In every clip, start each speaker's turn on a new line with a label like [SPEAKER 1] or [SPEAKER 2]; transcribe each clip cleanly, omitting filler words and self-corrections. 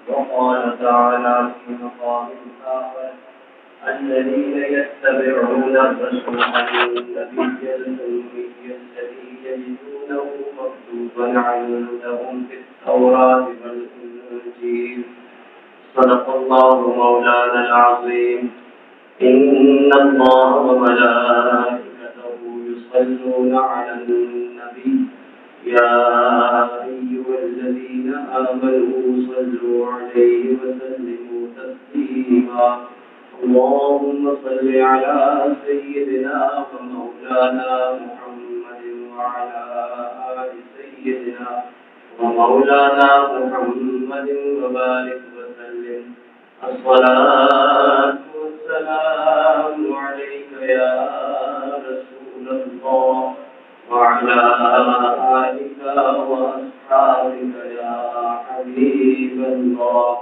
[SPEAKER 1] وقال تعالى في مقام آخر الذين يتبعون الرسول النبي الأمي الذي يجدونه مكتوبا عندهم في التوراة والإنجيل صدق الله مولانا العظيم. إن الله وملائكته يصلون على النبي يا أيها الذين آمنوا صلوا عليه وسلموا تسليما. اللهم صل على سيدنا ومولانا محمد وعلى آل سيدنا ومولانا محمد وبارك وسلم. الصلاة والسلام عليك يا رسول الله وعلى آلك وأصحابك يا حبيب الله.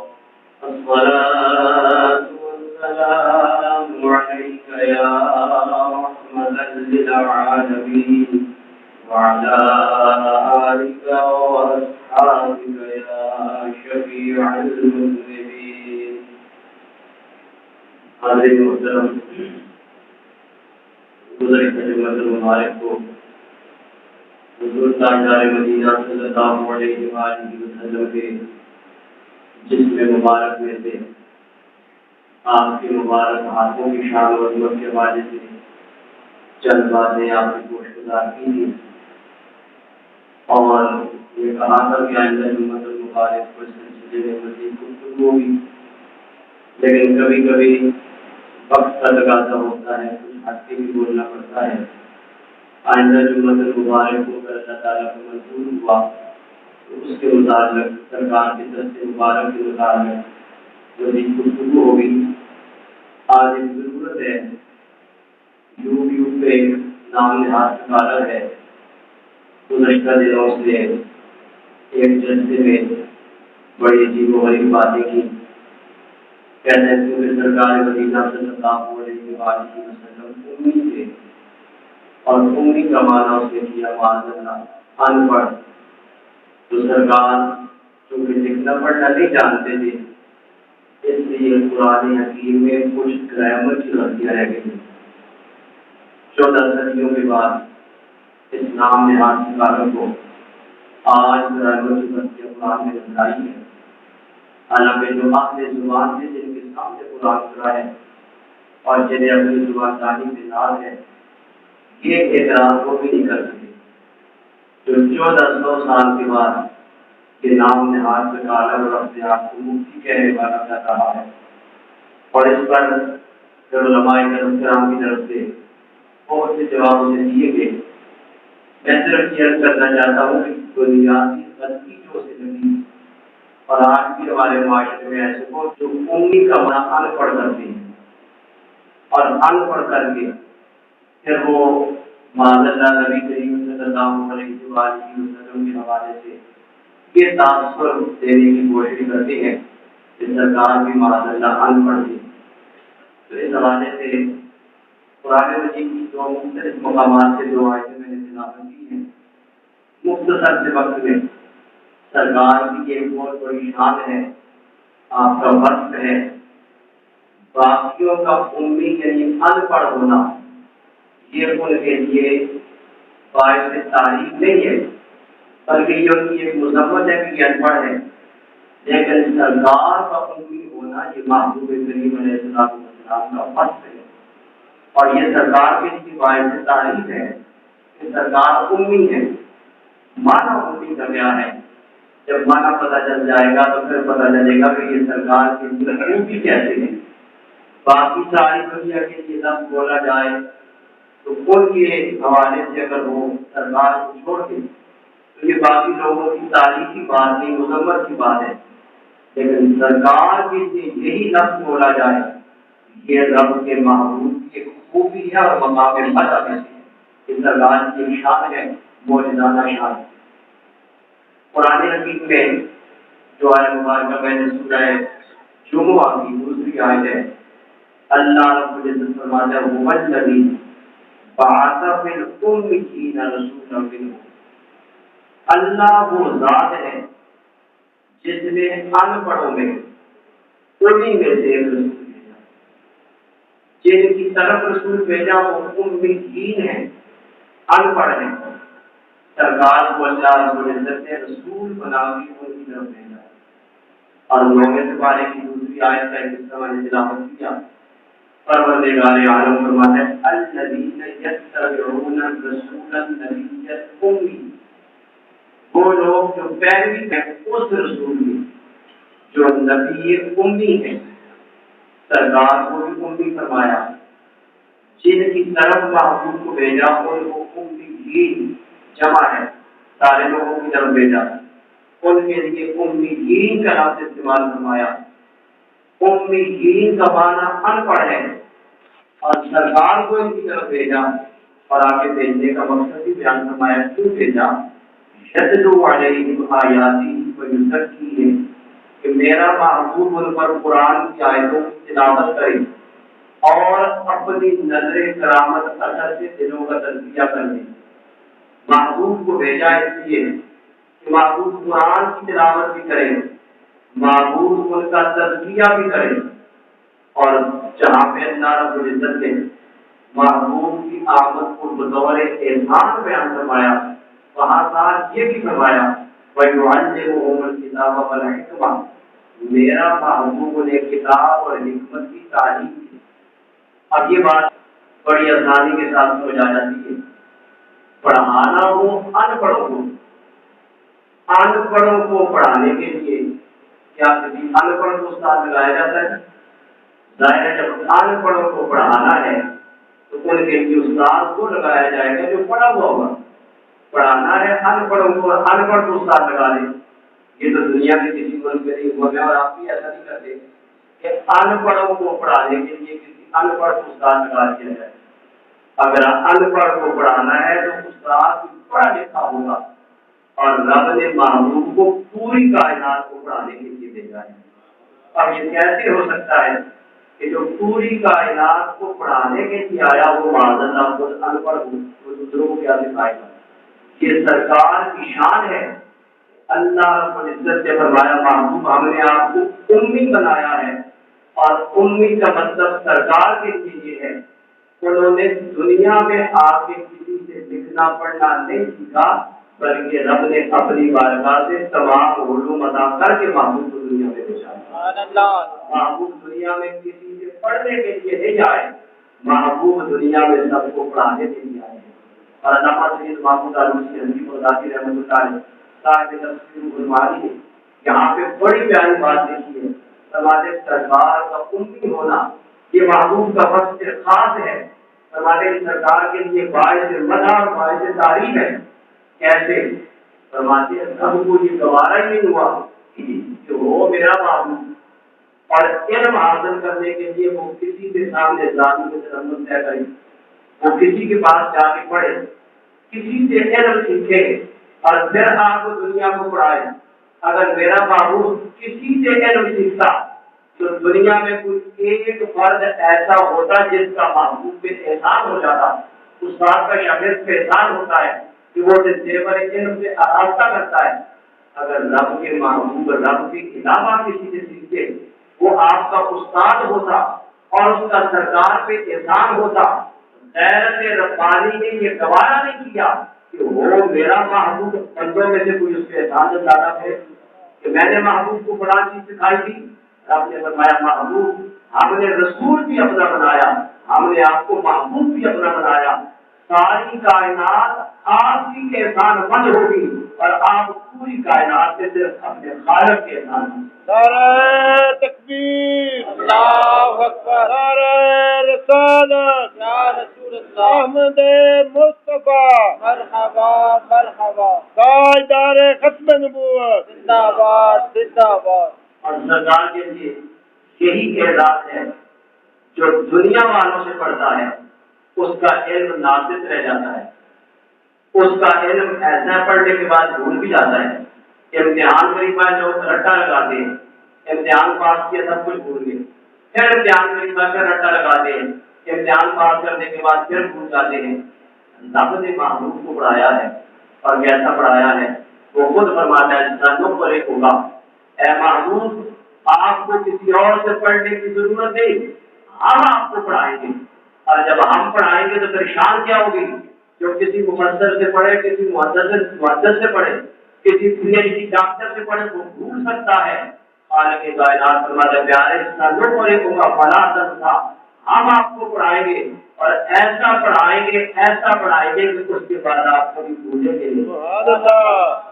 [SPEAKER 1] الصلاة والسلام عليك يا رحمة للعالمين وعلى آلك وأصحابك يا شفيع المذنبين. حاضرین محترم، گزشتہ جمعہ المبارک کو حضور تاجدار مدینہ صلی اللہ علیہ وآلہ وسلم کے جسم مبارک میں سے آپ کے مبارک ہاتھوں کی شان و عظمت کے حوالے سے چند باتیں آپ کی گوش گزار کی تھی اور یہ کہا تھا کہ آئندہ جمعہ المبارک کو سلسلے میں مزید گفتگو ہوگی، لیکن کبھی کبھی وقت کا تقاضا ہوتا ہے، کچھ ہٹ کے بھی بولنا پڑتا ہے۔ آئندہ جمعہ المبارک کو اگر اللہ تعالیٰ کو منظور ہوا تو اس کے متعلق سرکار کی طرف سے مبارک کے متعلق مزید گفتگو ہوگی۔ آج ایک ضرورت ہے، یوٹیوب پہ نام نہاد سکالر ہے، گزشتہ دنوں سے ایک جلسے میں بڑی عجیب و غریب باتیں کی۔ کہتے ہیں کہ سرکار مدینہ صلی اللہ علیہ وآلہ وسلم امی تھے، اور امی کا معنی اس نے کیا معاذ اللہ ان پڑھ۔ تو سرکار چونکہ لکھنا پڑھنا نہیں جانتے تھے، اس لیے قرآن حکیم میں کچھ گرامر کی غلطیاں رہ گئی۔ 14 صدیوں کے بعد اس نام نہاد سکالر کو آج گرامر کی غلطیاں قرآن میں نظر آئی ہیں۔ حالانکہ جو اہل زبان تھے، جن کے سامنے قرآن پڑھا ہے اور جنہیں اپنی زبان دانی پہ ناز ہے، یہ اعتراض وہ بھی نہیں کر سکے۔ جو 1400 سال کے بعد یہ نام نہاد سکالر اور اپنے آپ کو مفتی کہنے والا کر رہا ہے، اور اس پر علماء کرام کی طرف سے بہت سے جواب اسے دیے گئے۔ میں صرف یہ کرنا چاہتا ہوں کہ بنیادی غلطی جو اسے لگی، اور آج بھی ہمارے معاشرے میں ایسے کو جو امی کا معنی ان پڑھ کرتے ہیں اور ان پڑھ کر کے پھر وہ معاذ اللہ نبی کریم صلی اللہ علیہ وآلہ وسلم کے حوالے سے یہ تاثر دینے کی کوشش کرتے ہیں کہ سرکار بھی معاذ اللہ ان پڑھ تھی۔ تو اس حوالے سے قرآن مجید کی دو مختلف مقامات سے دو آیتیں میں نے تلاوت کی ہیں مختصر سے وقت میں۔ سرکار کی ایک بہت بڑی شان ہے، آپ کا وصف ہے۔ باقیوں کا امی یعنی ان پڑھ ہونا یہ ان کے لیے باعث تعریف نہیں ہے، بلکہ یہ ان کی ایک مذمت ہے کہ یہ ان پڑھ ہے۔ لیکن سرکار کا امی ہونا یہ محبوب کریم علیہ السلام کا وصف ہے، اور یہ سرکار کے لیے باعث تعریف ہے کہ سرکار امی ہے۔ معنی امی کا کیا ہے؟ جب معنی پتہ چل جائے گا تو پھر پتہ چلے گا کہ یہ سرکار کے لیے بھی کیسے ہیں۔ باقی ساری دنیا کے لیے لفظ بولا جائے تو ان کے حوالے سے اگر وہ سرکار کو چھوڑ دے تو یہ باقی لوگوں کی تاریخی بات نہیں، مذمت کی بات ہے۔ لیکن سرکار کے لیے یہی لفظ بولا جائے، یہ رب کے محبوب کی خوبی ہے اور مقام مدح ہے۔ اس سرکار کی ایک شان ہے، معجزانہ شان۔ قرآن حکیم میں جو آیت مبارکہ میں نے سورہ جمعہ کی دوسری آیت ہے، اللہ رب العزت فرماتا ہے وہ الذی بعث فی الامیین رسولا منہم۔ اللہ وہ ذات ہے جس نے ان پڑھوں میں انہیں میں سے ایک رسول بھیجا، جن کی طرف رسول بھیجا وہ امیین ہیں، ان پڑھ ہیں۔ سرکار کو اللہ رب العزت نے رسول بنا کے ان کی طرف بھیجا۔ اور 9ویں پارے کی دوسری آیت کا ایک حصہ میں نے تلاوت کیا۔ پروردگار عالم فرماتا ہے الذین یتبعون الرسول النبی الامی، وہ لوگ جو پیروی کرتے اس رسول کی جو نبی امی ہے۔ سرکار کو بھی امی فرمایا، جن کی طرف محبوب کو بھیجا ان کو امیین جمع ہے، سارے لوگوں کی طرف بھیجا، ان کے لیے امیین کا لفظ استعمال فرمایا۔ امیین کا معنی ان پڑھ ہے، اور سرکار کو ان کی طرف بھیجا اور آگے بھیجنے کا مقصد بھی بیان فرمایا۔ کیوں بھیجا؟ یتلو علیہم آیاتی ویزکیہم، کہ میرا محبوب ان پر قرآن کی آیتوں کی تلاوت کرے اور اپنی نظر کرامت اثر سے دلوں کا تزکیہ کر دے۔ محبوب کو بھیجا اس لیے کہ محبوب قرآن کی تلاوت بھی کرے، محبوب ان کا تزکیہ بھی کرے، اور جہاں پہ اللہ رب العزت نے محبوب کی آمد کو بطور احسان بیان فرمایا، وہاں ساتھ یہ بھی فرمایا وَيُعَلِّمُهُمُ الْكِتَابَ وَالْحِکْمَةَ، میرا محبوب نے کتاب اور حکمت کی تعلیم کی۔ اب یہ بات بڑی آسانی کے ساتھ سمجھ آ جاتی ہے۔ پڑھانا ہو ان پڑھوں کو، ان پڑھوں کو پڑھانے کے لیے کیا کسی ان پڑھ کو استاد لگایا جاتا ہے؟ ظاہر ہے جب ان پڑھوں کو پڑھانا ہے تو ان کے لیے استاد کو لگایا جائے گا جو پڑھا ہوا ہوگا۔ پڑھانا ہے ان پڑھوں کو، ان پڑھ کو استاد لگا دیں، یہ تو دنیا کے کسی ملک میں نہیں ہوا ہے، اور آپ بھی ایسا نہیں کرتے کہ ان پڑھوں کو پڑھانے کے لیے کسی ان پڑھ کو استاد لگا دیا جائے۔ اگر ان پڑھ کو پڑھانا ہے تو استاد پڑھا لکھا ہوگا، اور رب نے محبوب کو پوری کائنات کو پڑھانے کے لیے بھیجا ہے۔ اب یہ کیسے ہو سکتا ہے کہ جو پوری کائنات کو پڑھانے کے لیے آیا وہ معاذ اللہ خود ان پڑھ ہو، وہ دوسروں کو کیا سکھائے گا؟ یہ سرکار کی شان ہے۔ اللہ رب العزت نے فرمایا محبوب ہم نے آپ کو امی بنایا ہے، اور امی کا مطلب سرکار کے لیے یہ ہے انہوں نے دنیا میں آ کے کسی سے لکھنا پڑھنا نہیں سیکھا، بلکہ رب نے اپنی بارگاہ سے تمام علوم عطا کر کے محبوب کو دنیا میں بھیجا۔ محبوب دنیا میں کسی سے پڑھنے کے لیے نہیں آئے، محبوب دنیا میں سب کو پڑھانے کے لیے آئے۔ اور علامہ سید محمود آلوسی حنفی بغدادی رحمۃ اللہ علیہ صاحب تفسیر الباری نے یہاں پہ بڑی پیاری بات لکھی ہے۔ ہمارے سرکار کا امی ہونا یہ محبوب کا وصف خاص ہے، ہمارے سرکار کے لیے باعث مدح اور باعث تعریف ہے۔ کیسے؟ فرماتے ہیں سب کو یہ گوارا ہی نہیں ہوا کہ وہ میرا محبوب، اور علم حاصل کرنے کے لیے وہ کسی کے سامنے ذاتی کے ترمم طے کرے، وہ کسی کے پاس جا کے پڑھے، کسی سے علم سیکھے اور پھر آپ کو دنیا کو پڑھائے۔ اگر میرا محبوب کسی سے علم سیکھتا تو دنیا میں کوئی ایک فرد ایسا ہوتا جس کا محبوب پہ احسان ہو جاتا، اس بات کا شاگرد پہ احسان ہوتا ہے کہ وہ زیور علم سے آراستہ کرتا ہے۔ اگر رب کے محبوب رب کے علاوہ کسی سے سیکھتے وہ آپ کا استاد ہوتا اور اس کا سرکار پہ احسان ہوتا۔ غیرت ربانی نے یہ گوارا نہیں کیا کہ وہ میرا محبوب، بندوں میں سے کوئی اس پہ احسان جتاتا ہے کہ میں نے محبوب کو بڑا چیز سکھائی تھی۔ آپ نے فرمایا محبوب ہم نے رسول بھی اپنا بنایا، ہم نے آپ کو محبوب بھی اپنا بنایا۔ ساری کائنات آپ کی احسان مند ہوگی اور آپ پوری کائنات سے صرف اپنے خالق کے احسان مند۔
[SPEAKER 2] نعرہ تکبیر، اللہ اکبر، نعرہ رسالت، یا رسول اللہ، احمد مصطفیٰ، مرحبا مرحبا، تاجدار ختم نبوت، زندہ باد زندہ باد۔
[SPEAKER 1] اور سرکار کے لیے یہی اعزاز ہے جو دنیا والوں سے پڑھتا ہے اس کا علم ناقص رہ جاتا ہے، اس کا علم ایسا پڑھنے کے بعد بھول بھی جاتا ہے۔ امتحان میری بات جو رٹا لگاتے ہیں، امتحان پاس کیا سب کچھ بھول گئے، پھر امتحان میری بات پھر رٹا لگاتے ہیں، امتحان پاس کرنے کے بعد پھر بھول جاتے ہیں۔ رب نے محبوب کو پڑھایا ہے، اور کیسا پڑھایا ہے وہ خود فرماتا ہے سنو پر ایک ہوگا اے محبوب آپ کو کسی اور سے پڑھنے کی ضرورت نہیں، ہم آپ کو پڑھائیں گے، اور جب ہم پڑھائیں گے تو پریشان کیا ہوگی؟ جو کسی مفسر سے پڑھے، کسی محدث سے پڑھے، کسی PhD ڈاکٹر سے پڑھے وہ بھول سکتا ہے۔ خالق کائنات فرماتا ہے پیارے فلا تنسا، ہم آپ کو پڑھائیں گے اور ایسا پڑھائیں گے کہ اس کے بعد آپ کبھی بھولیں گے نہیں۔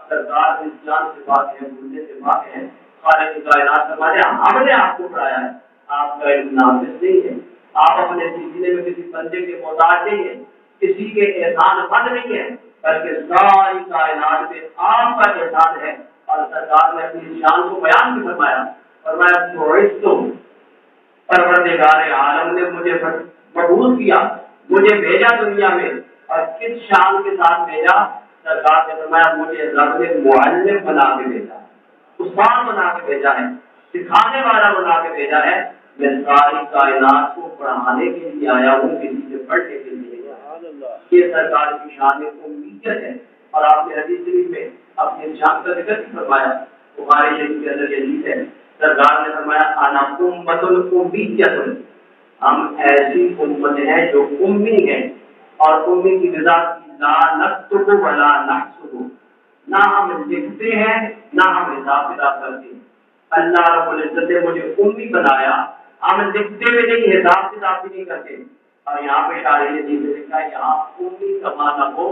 [SPEAKER 1] سرکار اس جان سے بات ہے، بھولنے سے بات ہے۔ خالق کائنات فرماتے ہیں ہم نے آپ کو پڑھایا ہے، آپ کا علم ناقص نہیں ہے، آپ اپنے سلسلے میں کسی بندے کے محتاج نہیں ہے، کسی کے احسان مند نہیں ہے، بلکہ ساری کائنات میں آپ کا احسان ہے۔ اور سرکار نے اپنی شان کو بیان بھی فرمایا پروردگار عالم نے مجھے مبعوث کیا، مجھے بھیجا دنیا میں، اور کس شان کے ساتھ بھیجا؟ سرکار نے فرمایا مجھے رب نے معلم بنا کے بھیجا، استاد بنا کے بھیجا ہے، سکھانے والا بنا کے بھیجا ہے۔ میں ساری کائنات کو پڑھانے کے لیے آیا ہوں، کسی سے پڑھنے کے لیے۔ یہ سرکار کی شان امیت ہے۔ اور آپ نے حدیث شریف میں اپنی شان کا ذکر فرمایا، بخاری شریف کے اندر یہ حدیث ہے، سرکار نے فرمایا انا امۃ امیۃ، ہم ایسی امت ہیں جو امی ہے، اور امی کی غذا لا نکتب ولا نحسب، نہ ہم لکھتے ہیں نہ ہم حساب کتاب کرتے ہیں۔ اللہ رب العزت نے مجھے امی بنایا، ہم لکھتے ہوئے نہیں، حساب کتاب بھی نہیں کرتے۔ اور یہاں پہ شاعر نے لکھا ہے یہاں امی کا معنی ہو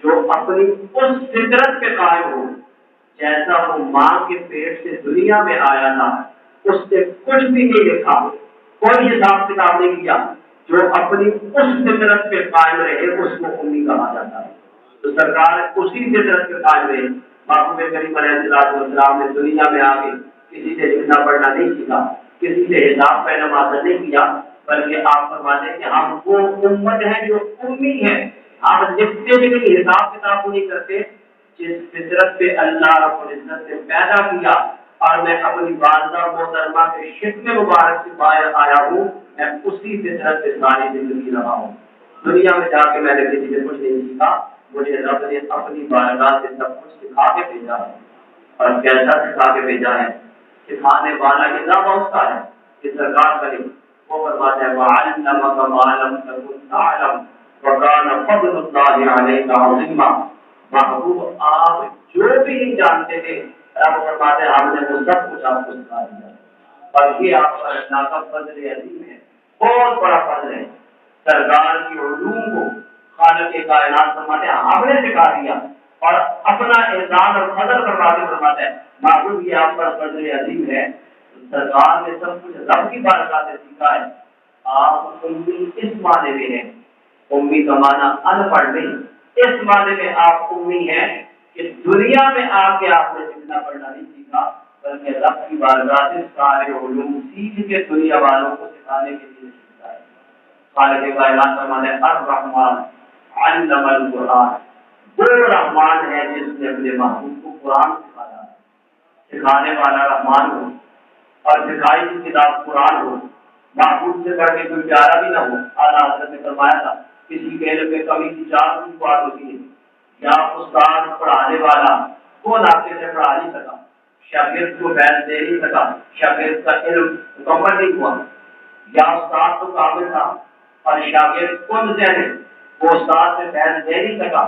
[SPEAKER 1] جو اپنی اس فطرت پہ قائم ہو، جیسا وہ ماں کے پیٹ سے دنیا میں آیا تھا، اس نے کچھ بھی نہیں لکھا، کوئی حساب کتاب نہیں کیا، جو اپنی اس فطرت پہ قائم رہے اس کو امی کہا جاتا ہے۔ تو سرکار اسی فطرت پہ قائم رہے۔ محبوب کریم علیہ السلام نے دنیا میں آگے کسی سے لکھنا پڑھنا نہیں سیکھا، کسی سے حساب پہ نماز نہیں کیا، بلکہ آپ فرماتے ہیں کہ ہم وہ امت ہیں جو امی ہے، آپ لکھتے بھی نہیں، حساب کتاب بھی نہیں کرتے، جس فطرت پہ اللہ رب العزت نے پیدا کیا۔ اور میں اپنی والدہ محترمہ کے شکم مبارک سے باہر آیا ہوں، میں اسی فطرت پہ ساری زندگی رہا ہوں۔ دنیا میں جا کے میں نے کسی سے کچھ نہیں سیکھا، مجھے رب نے اپنی بارگاہ سے سب کچھ سکھا کے بھیجا ہے۔ اور کیسا سکھا کے بھیجا ہے؟ سکھانے والا کتنا بہت سا ہے کہ سرکار کرے وہ فرماتا ہے وَعَلَّمَكَ مَا لَمْ تَكُنْ تَعْلَمْ وَكَانَ فَضْلُ اللَّهِ عَلَيْكَ عَظِيمًا۔ محبوب آپ جو بھی نہیں جانتے تھے، رب فرماتے ہیں ہم نے وہ سب کچھ آپ کو سکھا دیا، اور یہ آپ کا اللہ کا فضل عظیم ہے، بہت بڑا فضل ہے۔ سرکار کی علوم کو خالق کائنات فرماتے ہیں ہم نے سکھا دیا، اور اپنا احسان اور فضل فرماتے ہیں محبوب یہ آپ کا فضل عظیم ہے۔ سرکار نے سب کچھ رب کی بارگاہ سے سیکھا ہے۔ آپ امی اس معنی میں ہیں، امی کا معنی ان پڑھ نہیں، اس معنی میں آپ امی ہیں کہ دنیا میں آ کے آپ نے لکھنا پڑھنا نہیں سیکھا، بلکہ رب کی بارگاہ سے سارے علوم سیکھ کے دنیا والوں کو سکھانے کے لیے سیکھا ہے۔ خالق کائنات فرماتے ہیں الرحمن علم القرآن، وہ رحمان ہے جس نے اپنے محبوب کو قرآن سکھایا ہے۔ سکھانے والا رحمان ہو اور سکھائی کی کتاب قرآن ہو، محبوب سے بڑھ کے کوئی پیارا بھی نہ ہو۔ اعلیٰ حضرت نے فرمایا تھا کسی کے علم میں کمی کی چار بات ہوتی ہے، یا استاد پڑھانے والا وہ ناقے سے پڑھا نہیں سکا، شاگرد کو بیان دے نہیں سکا، شاگرد کا علم مکمل نہیں ہوا، یا استاد تو کامل تھا اور شاگرد کن ذہن وہ استاد سے بیان دے نہیں سکا،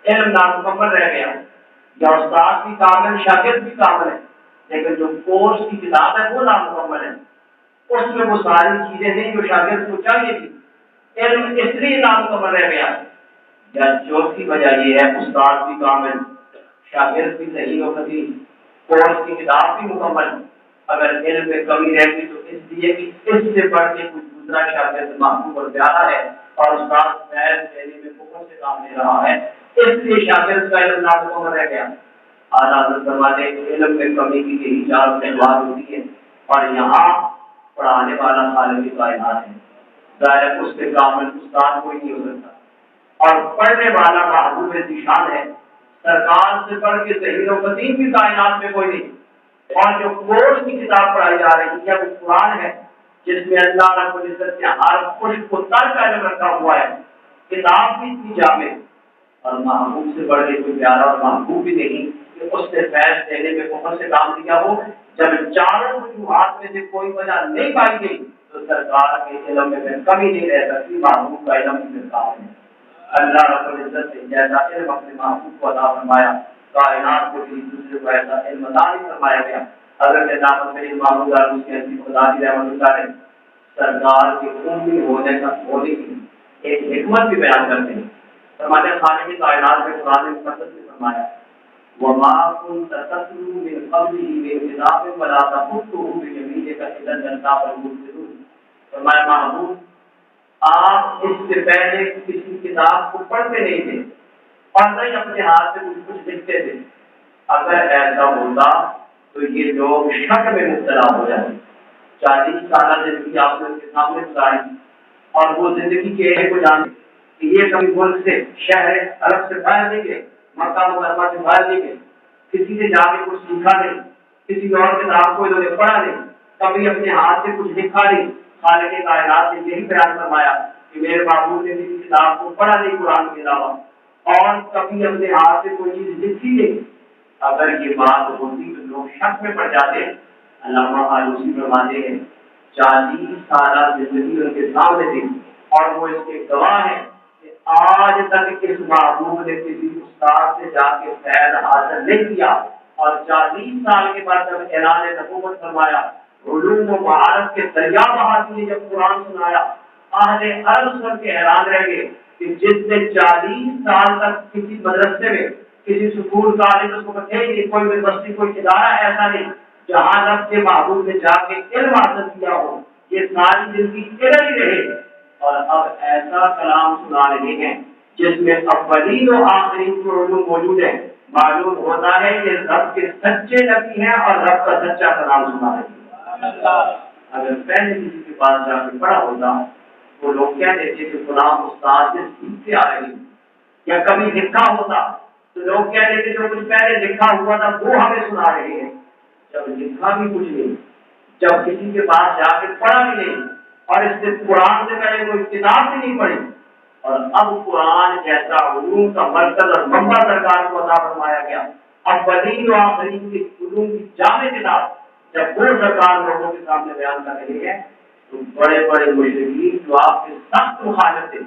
[SPEAKER 1] علم نامکمل رہ گیا، یا استاد بھی کامل شاگرد بھی کامل ہے لیکن جو کورس کی کتاب ہے وہ نامکمل ہے، اس میں وہ ساری چیزیں نہیں جو شاگرد کو چاہیے تھی، علم اس لیے نامکمل رہ گیا۔ یا چوتھی وجہ یہ ہے استاد بھی کامل، شاگرد بھی صحیح و کبھی کورس کی کتاب بھی مکمل، اگر علم میں کمی رہتی تو اس لیے کہ اس سے بڑھ کے کچھ دوسرا شاگرد محبوب اور پیارا ہے اور استاد بیان دینے میں کفر سے کام لے رہا ہے، اس لیے شاگرد کا علم نامکمل رہ گیا۔ اعلیٰ حضرت فرماتے ہیں علم میں کمی کی یہی چار وجوہات ہوتی ہے، اور یہاں پڑھانے والا خالق کائنات ہے، ظاہر اس سے کامل استاد کوئی نہیں ہو سکتا، اور پڑھنے والا محبوب ذیشان ہے، سرکار سے پڑھ کے صحیح و قدیم بھی کائنات میں کوئی نہیں۔ اور جو کورس کی کتاب پڑھائی جا رہی ہے وہ قرآن ہے، جس میں اللہ رب العزت نے ہر خوش کو تر کا علم رکھا ہوا ہے، کتاب بھی اتنی جامع، اور محبوب سے بڑھ کے کوئی پیارا اور محبوب بھی نہیں، کہ اس نے فیض دینے میں بہت سے کام کیا ہو. جب چاروں وجوہات میں سے کوئی وجہ نہیں پائی گئی تو سرکار کے علم میں کمی نہیں رہ سکتی. محبوب کا علم بھی ملتا ہے. اللہ رب العزت نے جیسا علم اپنے محبوب کو عطا فرمایا, کائنات کو بھی دوسرے کو ایسا علم عطا نہیں فرمایا گیا. حضرت دامت میری محمود عالم کی حدیث خدا کی رحمت اللہ نے سرکار کے امی ہونے کی ایک حکمت بھی بیان کرتے ہیں. فرماتے ہیں خالق کائنات میں قرآن نے فرمایا وما كنت تتلو من قبله من كتاب ولا تخطه بيمينك اذا لارتاب المبطلون. فرمایا محبوب آپ اس سے پہلے کسی کتاب کو پڑھتے نہیں تھے اور نہیں اپنے ہاتھ سے کچھ لکھتے تھے. اگر ایسا ہوتا تو یہ لوگ شک میں مبتلا ہو جاتے. 40 سالہ زندگی آپ نے ان کے سامنے گزاری اور وہ زندگی کے ایک کو جانتے کہ یہ کبھی ملک سے شہر عرب سے باہر نہیں گئے, مکہ مکرمہ سے باہر نہیں گئے, کسی سے جا کے کچھ سیکھا نہیں, کسی اور کتاب کو انہوں نے پڑھا نہیں, کبھی اپنے ہاتھ سے کچھ لکھا نہیں. خالق کائنات نے یہی بیان فرمایا کہ میرے محبوب نے کسی کتاب کو پڑھا نہیں قرآن کے علاوہ اور کبھی اپنے ہاتھ سے کوئی چیز لکھی نہیں. اگر یہ بات ہوتی تو لوگ شک میں پڑ جاتے. علامہ آلوسی فرماتے ہیں 40 سالہ زندگی ان کے سامنے تھی اور وہ اس کے گواہ ہیں کہ آج تک اس محبوب نے کسی استاد سے جا کے فیض حاصل نہیں کیا. اور 40 سال کے بعد جب اعلان نبوت فرمایا, علوم و معارف کے دریا بہا دیے, جب قرآن سنایا, اہل عرب سن کے حیران رہ گئے کہ جس نے 40 سال تک کسی مدرسے میں کسی سکول کالج اس کو کہتے ہیں کوئی یونیورسٹی کوئی ادارہ ایسا نہیں جہاں رب کے محبوب نے جا کے علم حاصل کیا ہو, یہ ساری زندگی علم ہی رہے. اور اب ایسا کلام سنا رہے ہیں جس میں اولین و آخرین کے علوم موجود ہیں. معلوم ہوتا ہے کہ رب کے سچے نبی ہیں اور رب کا سچا کلام سنا رہے ہیں. اگر پہلے کسی کے پاس جا کے پڑھا ہوتا تو لوگ کہہ دیتے کہ فلاں استاد سے سیکھتے آ رہے ہیں, یا کبھی لکھا ہوتا تو لوگ کہہ دیتے جو کچھ پہلے لکھا ہوا تھا وہ ہمیں سنا رہے ہیں. جب لکھا بھی کچھ نہیں, جب کسی کے پاس جا کے پڑھا بھی نہیں اور اس سے قرآن سے پہلے کوئی کتاب بھی نہیں پڑھی, اور اب قرآن جیسا علوم کا مرکز اور منبع سرکار کو عطا فرمایا گیا, اولین و آخرین کی علوم کی جامع کتاب جب وہ سرکار لوگوں کے سامنے بیان کر رہی ہے تو بڑے بڑے مشرکین جو آپ کے سخت مخالف تھے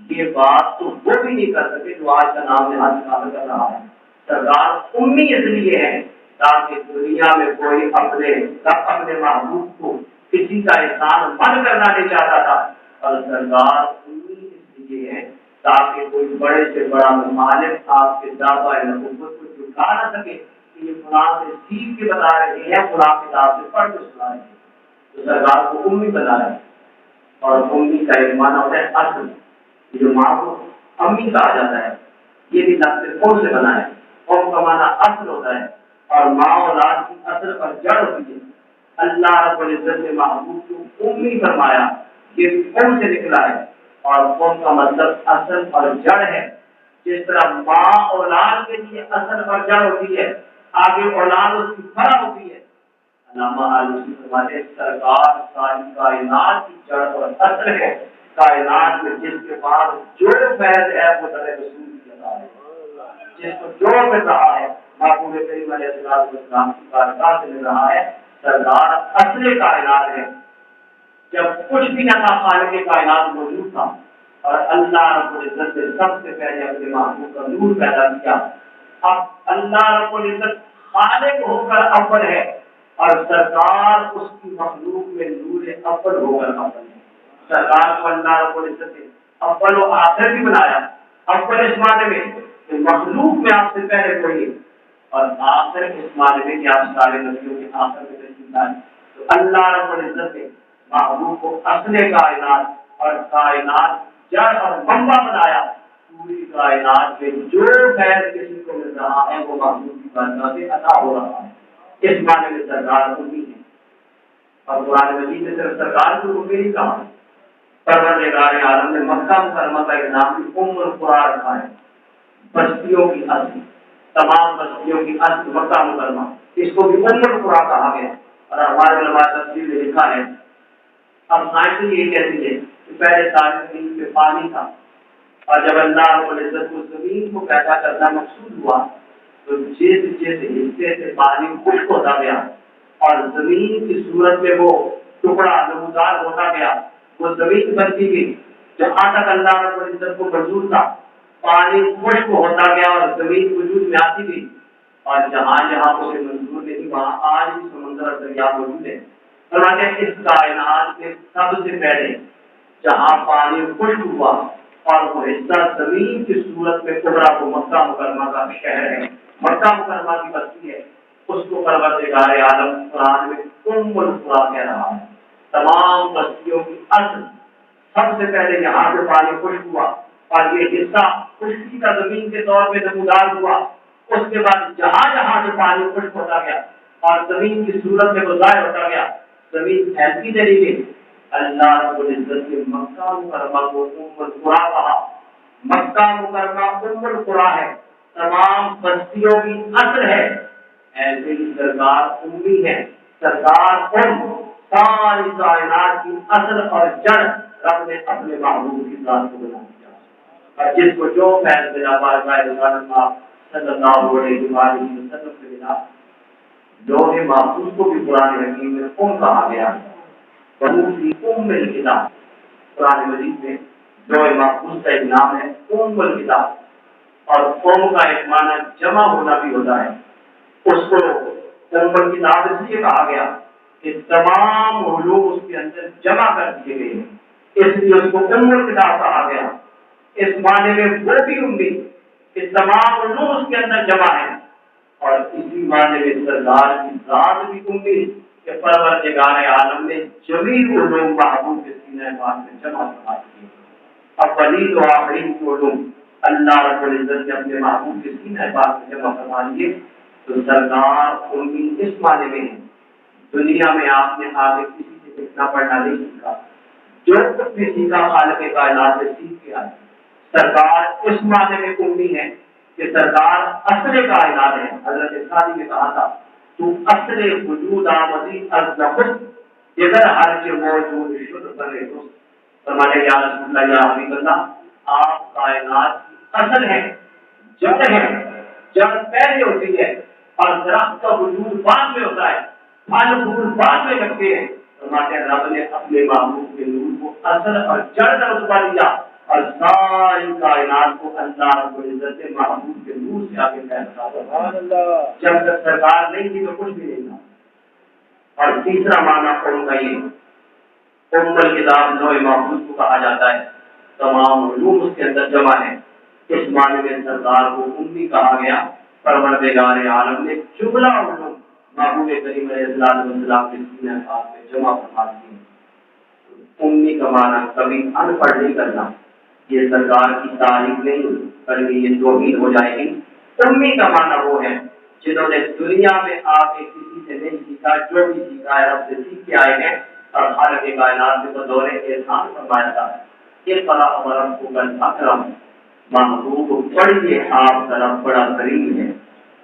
[SPEAKER 1] یہ بات تو وہ بھی نہیں کر سکے جو آج کا نام نہاد ثابت کر رہا ہے. سرکار امی اس لیے ہے تاکہ دنیا میں کوئی اپنے محبوب کو کسی کا احسان مند کرنا نہیں چاہتا تھا, اور سرکار امی اس لیے ہے تاکہ کوئی بڑے سے بڑا مخالف آپ کے دعوی نبوت کو جھٹلا نہ سکے کہ یہ فلاں سے سیکھ کے بتا رہے ہیں, فلاں کتاب سے پڑھ کے سنا رہے ہیں. تو سرکار کو امی بنا رہے ہیں, اور امی کا ایک معنی ہوتا ہے اصل, جو ماں کو امی کہا جاتا ہے یہ بھی لفظ قوم سے بنا ہے. قوم کا معنی اصل ہوتا ہے اور ماں اولاد کی اصل پر جڑ ہوتی ہے. اللہ رب العزت نے محبوب کو امی فرمایا, یہ قوم سے نکلا ہے اور قوم کا مطلب اصل اور جڑ ہے. جس طرح ماں اولاد کے لیے اصل اور جڑ ہوتی ہے, آگے اولاد اس کی فرع ہوتی ہے. علامہ آلوسی فرماتے ہیں سرکار ساری کائنات کی جڑ اور اصل ہے. کائنات میں جس کے پاس جو فیض ہے وہ در رسول کی عطا ہے. جس کو جو مل رہا ہے محبوب کریم علیہ السلام کی بارگاہ سے مل رہا ہے. سرکار اصل کائنات ہے. جب کچھ بھی نہ تھا خالق کائنات موجود تھا اور اللہ رب العزت نے سب سے پہلے اپنے محبوب کا نور پیدا کیا. اب اللہ رب العزت خالق ہو کر اول ہے اور سرکار اس کی مخلوق میں نور اول ہو کر اول ہے. سرکار کو اللہ رب العزت نے اول و آخر بھی بنایا. اول اس معنی میں کہ مخلوق میں آپ سے پہلے کوئی ہے, اور آخر اس معنی میں کہ آپ سارے نبیوں کے آخر میں تشریف لائے. تو اللہ رب العزت نے محبوب کو اصل کائنات اور کائنات جڑ اور منبع بنایا. پوری کائنات میں جو خیر کسی کو مل رہا ہے وہ محبوب کی بارگاہ سے عطا ہو رہا ہے. اس معنی میں سرکار امی ہے. اور قرآن مجید نے صرف سرکار کو امی نہیں کہا, پروردگار عالم نے مکہ مکرمہ کا ایک نام بھی ام القریٰ رکھا ہے. بستیوں کی اصل, تمام بستیوں کی اصل مکہ مکرمہ, اس کو بھی ام القریٰ کہا گیا. اور ہمارے علماء تفسیر میں لکھا ہے, اب سائنس یہ کہتی ہے کہ پہلے ساری زمین پہ پانی تھا اور جب اللہ رب العزت کو زمین کو پیدا کرنا مقصود ہوا تو جس حصے سے پانی خشک ہوتا گیا اور زمین کی صورت میں وہ ٹکڑا نمودار ہوتا گیا، وہ زمین بنتی گئی جہاں تک اللہ رب العزت کو منظور تھا، پانی خشک ہوتا گیا اور زمین وجود میں آتی گئی، اور جہاں جہاں اسے منظور نہیں وہاں آج بھی سمندر اور دریا موجود ہے۔ فرماتے ہیں اس کائنات میں سب سے پہلے جہاں پانی خشک ہوا اور وہ حصہ زمین کی صورت میں ٹکڑا کو مکہ مکرمہ کا شہر ہے، مکہ مکرمہ کی بستی ہے، اس کو پروردگار عالم قرآن میں ام القریٰ کہہ رہا ہے۔ تمام بستیوں کی اصل سب سے پہلے یہاں سے پانی خشک ہوا اور یہ حصہ خشکی کا زمین کے طور پہ نمودار ہوا، اس کے بعد جہاں جہاں سے پانی خشک ہوتا گیا اور زمین کی صورت میں ظاہر ہوتا گیا، زمین پھیلتی چلی گئی۔ اللہ رب العزت نے مکہ مکرمہ کو ام القریٰ کہا۔ مکہ مکرمہ ام القریٰ ہے، تمام بستیوں کی اصل ہے۔ ایسے ہی سرکار امی ہے، سرکار ساری کائنات کی اصل اور جڑ رب نے اپنے محبوب کی ذات کو بنا دیا، اور جس کو جو فیض ملا بارگاہ رسالت صلی اللہ علیہ وسلم سے ملا، لوح محفوظ کو بھی قرآن حکیم میں کہا گیا، کتاب قرآن مجید میں لوح محفوظ کا ایک نام ہے ام الکتاب، اور قوم کا ایک معنی جمع ہونا بھی ہوتا ہے۔ اس کو ام الکتاب اس لیے کہا گیا کہ تمام علوم اس کے اندر جمع کر دیے گئے ہیں، اس لیے اس کو ام الکتاب کہا گیا۔ اس معنی میں وہ بھی امی کہ تمام علوم اس کے اندر جمع ہیں، اور اسی معنی میں سردار کی ذات بھی امی کہ پروردگار عالم نے جمیع علوم محبوب کے سینہ پاک میں جمع فرما دیے۔ اولین و آخرین کے علوم اللہ رب العزت نے اپنے محبوب کے سینہ پاک میں جمع فرما دیے، تو سردار امی اس معنی میں ہے۔ دنیا میں آپ نے آگے کسی سے لکھنا پڑھنا نہیں سیکھا، جو کچھ بھی سیکھا خالق کائنات سے سیکھ کے آئے۔ سرکار اس معنی میں امی ہے کہ سرکار اصل کائنات ہے۔ حضرت سعدی نے کہا تھا تو اصل وجود آمدی از نخست جگر ہر کے موجود شد بنے دوست۔ فرمانے یا رسول اللہ یا حبیب اللہ، آپ کائنات کی اصل ہے، جڑ ہے، جڑ پہلے ہوتی ہے اور درخت کا وجود بعد میں ہوتا ہے، پھل پھول بعد میں لگتے ہیں۔ فرماتے ہیں رب نے اپنے محبوب کے نور کو اصل اور جڑ کا رتبہ دیا، اور ساری کائنات کو اللہ رب العزت نے محبوب کے نور سے آگے فیصلہ کیا۔ جب تک سرکار نہیں تھی تو کچھ بھی نہیں تھا۔ اور تیسرا معنی قوم کا یہ ام الکتاب لوح محفوظ کو کہا جاتا ہے، تمام علوم اس کے اندر جمع ہے۔ اس معنی میں سرکار کو امی کہا گیا، پروردگار عالم نے جملہ علوم محبوب کریم علیہ السلام کے سینہ پاک میں جمع فرما دیے۔ امی کا معنی کبھی ان پڑھ نہیں کرنا، یہ سرکار کی تعریف نہیں بلکہ یہ توہین ہو جائے گی۔ امی کا معنی وہ ہے جنہوں نے دنیا میں آ کے کسی سے نہیں سیکھا، جو بھی سیکھا ہے رب سے سیکھ کے آئے ہیں، اور خالق کائنات میں بطور احسان فرمایا تھا کہ فلا ورب اکرم، محبوب پڑھیے آپ کا رب بڑا کریم ہے،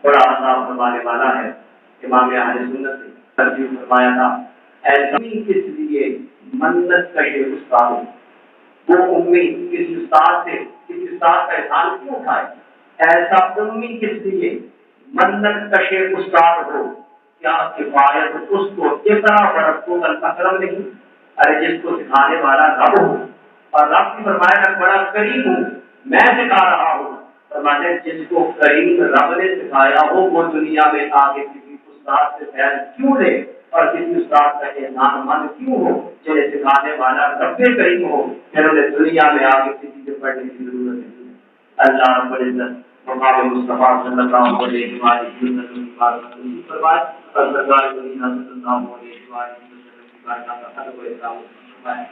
[SPEAKER 1] بڑا عطا فرمانے والا ہے۔ امام اہل سنت نے ترجیح فرمایا تھا ایسا کس لیے منت کا یہ استاد، وہ امی کسی استاد سے کسی استاد کا احسان کیوں اٹھائے؟ ایسا امی کس لیے منت کش استاد ہو، کیا کفایت اس کو اتنا فرق کو اکرم نہیں؟ ارے جس کو سکھانے والا رب ہو، اور رب کی فرمایا میں بڑا کریم ہوں، میں سکھا رہا ہوں۔ فرماتے جس کو کریم رب نے سکھایا ہو وہ دنیا میں آ کے کسی استاد سے فیض کیوں لے، اور کسی استاد کا احسان مند کیوں ہو؟ جنہیں سکھانے والا رب کریم ہو، جنہوں نے دنیا میں آ کے کسی سے پڑھنے کی ضرورت نہیں ہے۔ اللہ رب العزت مقام مصطفیٰ صلی اللہ علیہ وسلم کی بات فرمائے، اور سرکار مدینہ صلی اللہ علیہ وسلم کی بات کا حد و احترام فرمائے۔